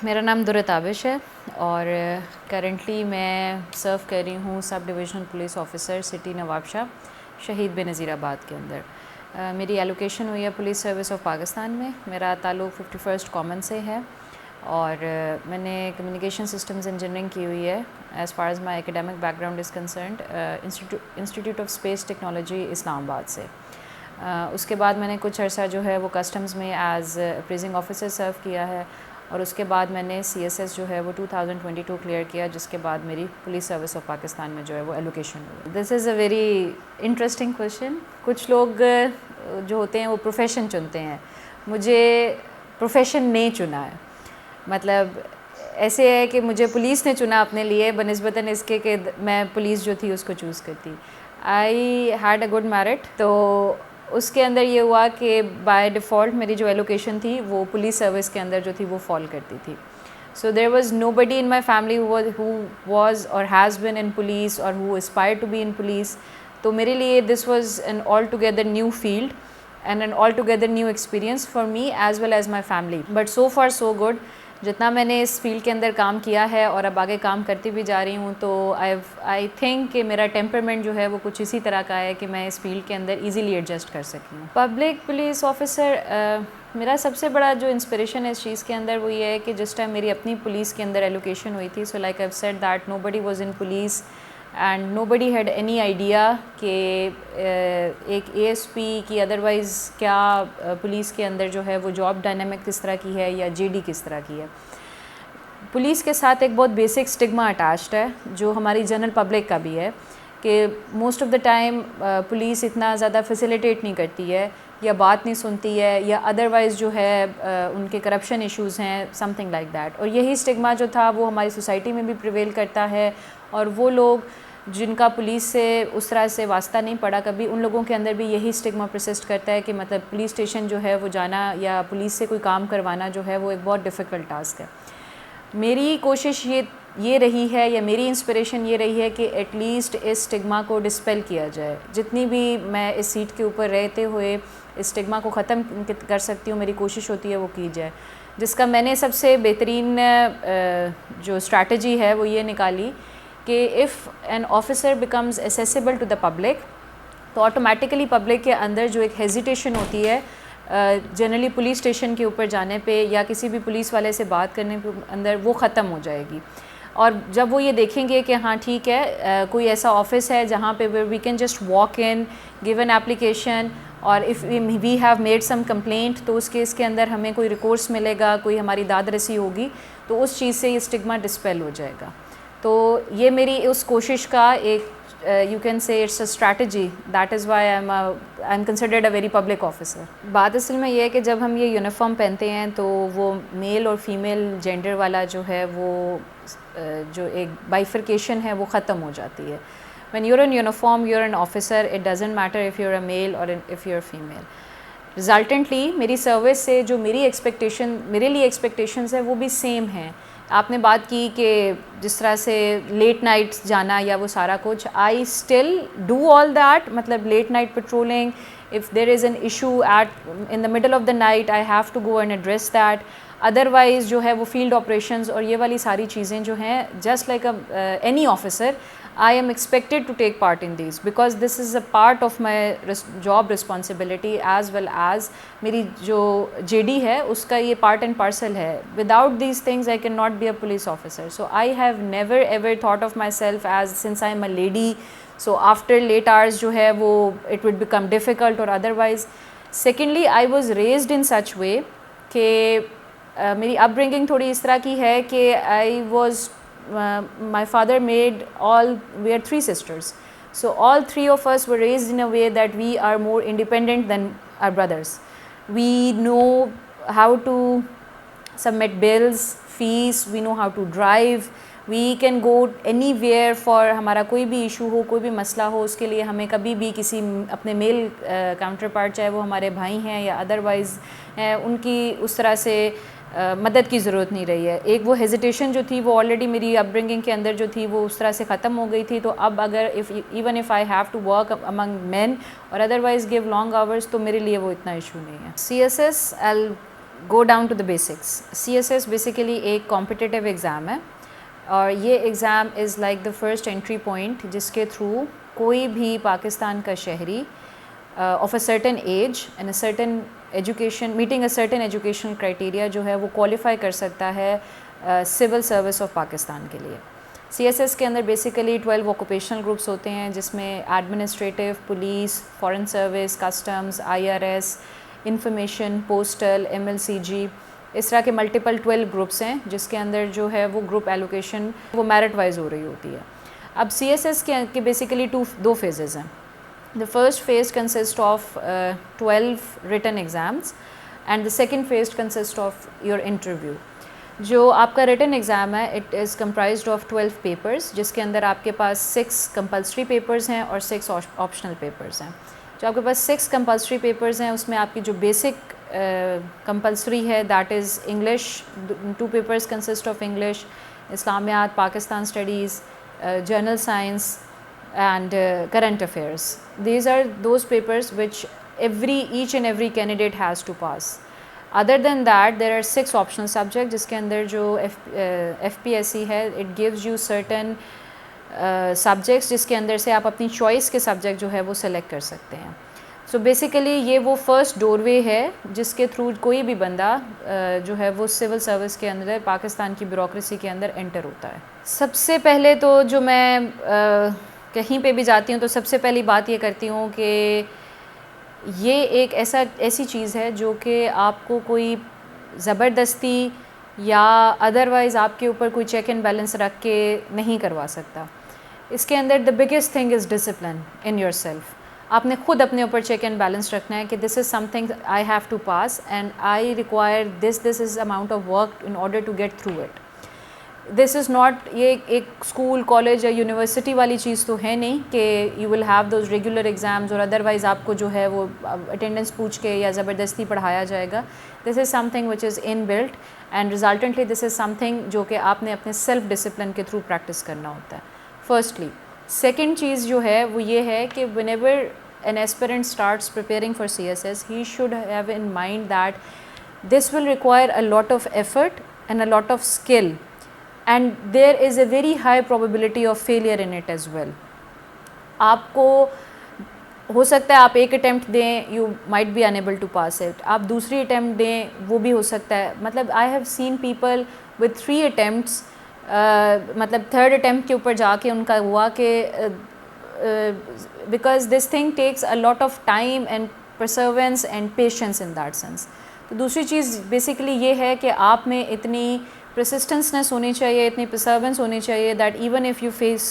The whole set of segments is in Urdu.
میرا نام درت عابش ہے اور کرنٹلی میں سرو کر رہی ہوں sub divisional police officer city Nawab Shah Shaheed بے نظیر آباد کے اندر. میری ایلوکیشن ہوئی ہے پولیس سروس آف پاکستان میں. میرا تعلق 51 کامن سے ہے اور میں نے کمیونیکیشن سسٹمز انجینئرنگ کی ہوئی ہے. As far as my academic background is concerned institute of space technology Islamabad سے. اس کے بعد میں نے کچھ عرصہ جو ہے وہ کسٹمز میں ایز اپریزنگ آفیسر سرو کیا ہے اور اس کے بعد میں نے CSS جو ہے وہ 2022 کلیئر کیا, جس کے بعد میری پولیس سروس آف پاکستان میں جو ہے وہ ایلوکیشن ہوئی. دس از اے ویری انٹرسٹنگ کویشچن. کچھ لوگ جو ہوتے ہیں وہ پروفیشن چنتے ہیں, مجھے پروفیشن نے چنا ہے. مطلب ایسے ہے کہ مجھے پولیس نے چنا اپنے لیے بنسبتاً اس کے کہ میں پولیس جو تھی اس کو چوز کرتی. I had a good merit, تو اس کے اندر یہ ہوا کہ بائی ڈیفالٹ میری جو ایلوکیشن تھی وہ پولیس سروس کے اندر جو تھی وہ فال کرتی تھی. So there was nobody in my family who was or has been in police or who aspire to be in police. تو میرے لیے this was an altogether new field and an altogether new experience for me as well as my family. But so far so good. جتنا میں نے اس فیلڈ کے اندر کام کیا ہے اور اب آگے کام کرتی بھی جا رہی ہوں, تو آئی تھنک کہ میرا ٹیمپرمنٹ جو ہے وہ کچھ اسی طرح کا ہے کہ میں اس فیلڈ کے اندر ایزیلی ایڈجسٹ کر سکی ہوں. پبلک پولیس آفیسر میرا سب سے بڑا جو انسپریشن ہے اس چیز کے اندر وہ یہ ہے کہ جس ٹائم میری اپنی پولیس کے اندر ایلوکیشن ہوئی تھی, so like I said that nobody was in police and nobody had any idea کہ ایک ASP کی ادروائز کیا پولیس کے اندر جو ہے وہ جاب ڈائنامک کس طرح کی ہے یا JD کس طرح کی ہے. پولیس کے ساتھ ایک بہت بیسک اسٹگما اٹیچڈ ہے جو ہماری جنرل پبلک کا بھی ہے کہ most of the time police اتنا زیادہ فیسیلیٹیٹ نہیں کرتی ہے یا بات نہیں سنتی ہے یا ادروائز جو ہے ان کے کرپشن ایشوز ہیں سم تھنگ لائک دیٹ. اور یہی اسٹگما جو تھا وہ ہماری سوسائٹی میں بھی پریویل کرتا ہے اور وہ لوگ جن کا پولیس سے اس طرح سے واسطہ نہیں پڑا کبھی, ان لوگوں کے اندر بھی یہی اسٹگما پرسسٹ کرتا ہے کہ مطلب پولیس اسٹیشن جو ہے وہ جانا یا پولیس سے کوئی کام کروانا جو ہے وہ ایک بہت ڈیفیکلٹ ٹاسک ہے. میری کوشش یہ رہی ہے یا میری انسپریشن یہ رہی ہے کہ ایٹ لیسٹ اس اسٹگما کو ڈسپیل کیا جائے. جتنی بھی میں اس سیٹ کے اوپر رہتے ہوئے اس اسٹگما کو ختم کر سکتی ہوں میری کوشش ہوتی ہے وہ کی جائے, جس کا میں نے سب سے بہترین جو اسٹریٹجی ہے وہ یہ نکالی کہ if an officer becomes accessible to the public تو آٹومیٹیکلی پبلک کے اندر جو ایک ہیزیٹیشن ہوتی ہے جنرلی پولیس اسٹیشن کے اوپر جانے پہ یا کسی بھی پولیس والے سے بات کرنے پہ اندر وہ ختم ہو جائے گی. اور جب وہ یہ دیکھیں گے کہ ہاں ٹھیک ہے کوئی ایسا آفس ہے جہاں پہ we can just walk in give an application or if we have made some complaint تو اس کیس کے اندر ہمیں کوئی ریکورس ملے گا, کوئی ہماری داد رسی ہوگی, تو اس چیز سے یہ اسٹگما ڈسپیل ہو جائے گا. تو یہ میری اس کوشش کا ایک you can say it's a strategy. That is why I'm considered a very public officer. بات اصل میں یہ ہے کہ جب ہم یہ یونیفارم پہنتے ہیں تو وہ میل اور فیمیل جینڈر والا جو ہے وہ جو ایک بائیفرکیشن ہے وہ ختم ہو جاتی ہے. When you're in uniform, you're an officer. It doesn't matter if you're a male or if you're a female. Resultantly میری سروس سے جو میری میرے لیے ایکسپیکٹیشنز ہیں وہ بھی سیم ہیں. آپ نے بات کی کہ جس طرح سے لیٹ نائٹ جانا یا وہ سارا کچھ, I still do all that. مطلب late night patrolling, if there is an issue at in the middle of the night I have to go and address that. Otherwise جو ہے وہ فیلڈ آپریشنز اور یہ والی ساری چیزیں جو ہیں just like any officer I am expected to take part in these because this is a part of my job responsibility as well as میری جو JD ہے اس کا یہ part and parcel ہے. Without these things I cannot be a police officer. So I have never ever thought of myself as since I am a lady so after late hours جو ہے وہ it would become difficult or otherwise. Secondly I was raised in such way کہ میری اپ برنگنگ تھوڑی اس طرح کی ہے کہ I was my father made we are 3 sisters, so all 3 of us were raised in a way that we are more independent than our brothers. We know how to submit bills, fees, we know how to drive, we can go anywhere for ہمارا کوئی بھی ایشو ہو, کوئی بھی مسئلہ ہو, اس کے لیے ہمیں کبھی بھی کسی اپنے میل کاؤنٹر پارٹ چاہے وہ ہمارے بھائی ہیں یا ادروائز ہیں ان کی اس طرح سے مدد کی ضرورت نہیں رہی ہے. ایک وہ ہیزیٹیشن جو تھی وہ آلریڈی میری اپ برنگنگ کے اندر جو تھی وہ اس طرح سے ختم ہو گئی تھی. تو اب اگر even if I have to work among men or otherwise give long hours تو میرے لیے وہ اتنا ایشو نہیں ہے. CSS go down to the basics. CSS basically ایک کمپٹیٹیو ایگزام ہے اور یہ exam is like the first entry point جس کے تھرو کوئی بھی پاکستان کا شہری of a certain age and a certain education meeting a certain educational criteria جو ہے وہ کوالیفائی کر سکتا ہے سول سروس آف پاکستان کے لیے. CSS کے اندر بیسیکلی 12 آکوپیشنل گروپس ہوتے ہیں جس میں administrative, police, foreign service, customs, IRS, information, postal, MLCG, اس طرح کے ملٹیپل 12 گروپس ہیں جس کے اندر جو ہے وہ گروپ ایلوکیشن وہ میرٹ وائز ہو رہی ہوتی ہے. اب CSS کے بیسیکلی دو فیزز ہیں. The first phase consists of 12 written exams and the second phase consists of your interview. جو آپ کا ریٹن ایگزام ہے it is comprised of 12 papers جس کے اندر آپ کے پاس 6 کمپلسری پیپرز ہیں اور 6 آپشنل پیپرز ہیں. جو آپ کے پاس 6 کمپلسری پیپرز ہیں اس میں آپ کی جو بیسک کمپلسری ہے that is English. 2 papers consist of English, Islamiyat, Pakistan studies, general science and current affairs. These are those papers which each and every candidate has to pass. Other than that there are 6 optional subjects جس کے اندر جو FPSC ہے it gives you certain subjects جس کے اندر سے آپ اپنی چوائس کے سبجیکٹ جو ہے وہ سلیکٹ کر سکتے ہیں. سو بیسیکلی یہ وہ فرسٹ ڈور وے ہے جس کے تھرو کوئی بھی بندہ جو ہے وہ سول سروس کے اندر پاکستان کی بیوروکریسی کے اندر انٹر ہوتا ہے. سب سے پہلے تو جو میں کہیں پہ بھی جاتی ہوں تو سب سے پہلی بات یہ کرتی ہوں کہ یہ ایک ایسی چیز ہے جو کہ آپ کو کوئی زبردستی یا ادروائز آپ کے اوپر کوئی چیک اینڈ بیلنس رکھ کے نہیں کروا سکتا. اس کے اندر the biggest thing is discipline in yourself. آپ نے خود اپنے اوپر چیک اینڈ بیلنس رکھنا ہے کہ this is something I have to pass and I require this is amount of work in order to get through it. This is not یہ ایک اسکول, کالج یا یونیورسٹی والی چیز تو ہے نہیں کہ you will have those regular exams اور ادروائز آپ کو جو ہے وہ اٹینڈنس پوچھ کے یا زبردستی پڑھایا جائے گا. This is something which is inbuilt and resultantly this is something جو کہ آپ نے اپنے سیلف ڈسپلن کے تھرو پریکٹس کرنا ہوتا ہے فرسٹلی. سیکنڈ چیز جو ہے وہ یہ ہے کہ when ever an aspirant starts preparing for CSS, he should have in mind that this will require a lot of effort and a lot of skill and there is a very high probability of failure in it as well. آپ کو ہو سکتا ہے آپ ایک اٹیمپٹ دیں, you might be unable to pass it. آپ دوسری اٹیمپٹ دیں وہ بھی ہو سکتا ہے. مطلب I have seen people with 3 attempts مطلب تھرڈ اٹیمپٹ کے اوپر جا کے ان کا ہوا کہ because this thing takes a lot of time and perseverance and patience in that sense. تو دوسری چیز بیسیکلی یہ ہے کہ آپ میں اتنی persistence ہونی چاہیے, اتنی perseverance ہونی چاہیے that even if you face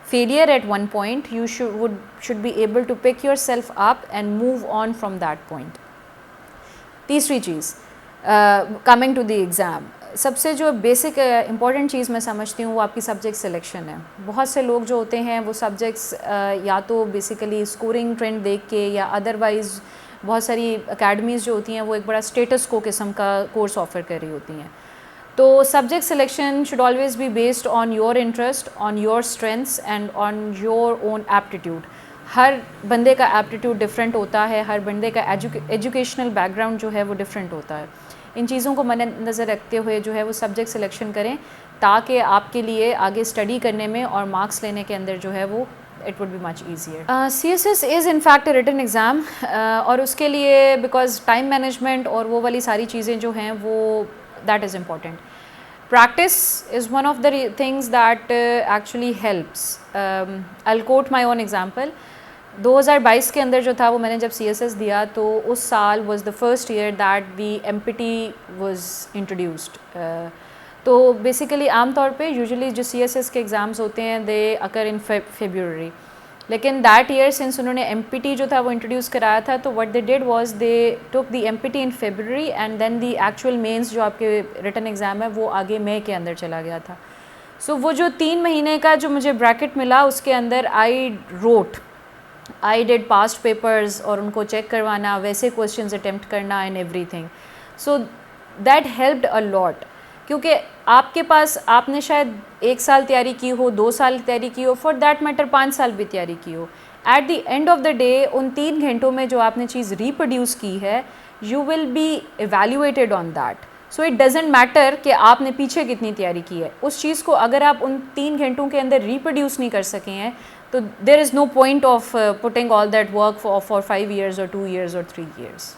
failure at one point you should be able to pick yourself up and move on from that point. تیسری چیز coming to the exam, سب سے جو بیسک امپورٹنٹ چیز میں سمجھتی ہوں وہ آپ کی سبجیکٹ سلیکشن ہے. بہت سے لوگ جو ہوتے ہیں وہ سبجیکٹس یا تو بیسیکلی اسکورنگ ٹرینڈ دیکھ کے یا ادروائز بہت ساری اکیڈمیز جو ہوتی ہیں وہ ایک بڑا اسٹیٹس کو قسم کا کورس آفر کر رہی ہوتی ہیں. تو subject selection should always be based on your interest, on your strengths and on your own aptitude. ہر بندے کا ایپٹیٹیوڈ ڈفرینٹ ہوتا ہے, ہر بندے کا ایجوکیشنل بیک گراؤنڈ جو ہے وہ ڈفرینٹ ہوتا ہے. ان چیزوں کو مد نظر رکھتے ہوئے جو ہے وہ سبجیکٹ سلیکشن کریں تاکہ آپ کے لیے آگے اسٹڈی کرنے میں اور مارکس لینے کے اندر جو ہے وہ it would be much easier. CSS is in fact a written exam اور اس کے لیے بیکاز ٹائم مینجمنٹ اور وہ والی ساری چیزیں جو ہیں وہ that is important. Practice is one of the things that actually helps. I quote my own example. 2022 کے اندر جو تھا وہ میں نے جب CSS دیا تو اس سال was the first year that the MPT was introduced. تو بیسیکلی عام طور پہ یوزلی جو CSS کے ایگزامز ہوتے ہیں دے اکر ان فیبروری, لیکن دیٹ ایئر سنس انہوں نے MPT جو تھا وہ انٹروڈیوس کرایا تھا تو what they did was they took the MPT in February and then the actual mains جو آپ کے ریٹن ایگزام ہے وہ آگے مئی کے اندر چلا گیا تھا. سو وہ جو 3 مہینے کا جو مجھے بریکٹ ملا اس کے اندر I did past papers اور ان کو چیک کروانا, ویسے کوشچنز اٹیمپٹ کرنا and everything. So that helped a lot کیونکہ آپ کے پاس آپ نے شاید 1 سال تیاری کی ہو, 2 سال تیاری کی ہو, فار دیٹ میٹر 5 سال بھی تیاری کی ہو. At the end of the day ان 3 گھنٹوں میں جو آپ نے چیز ریپروڈیوس کی ہے you will be evaluated on that. So it doesn't matter کہ آپ نے پیچھے کتنی تیاری کی ہے, اس چیز کو اگر آپ ان 3 گھنٹوں کے اندر ریپروڈیوس نہیں کر سکے ہیں تو there is no point of putting all that work for 5 years or 2 years or 3 years.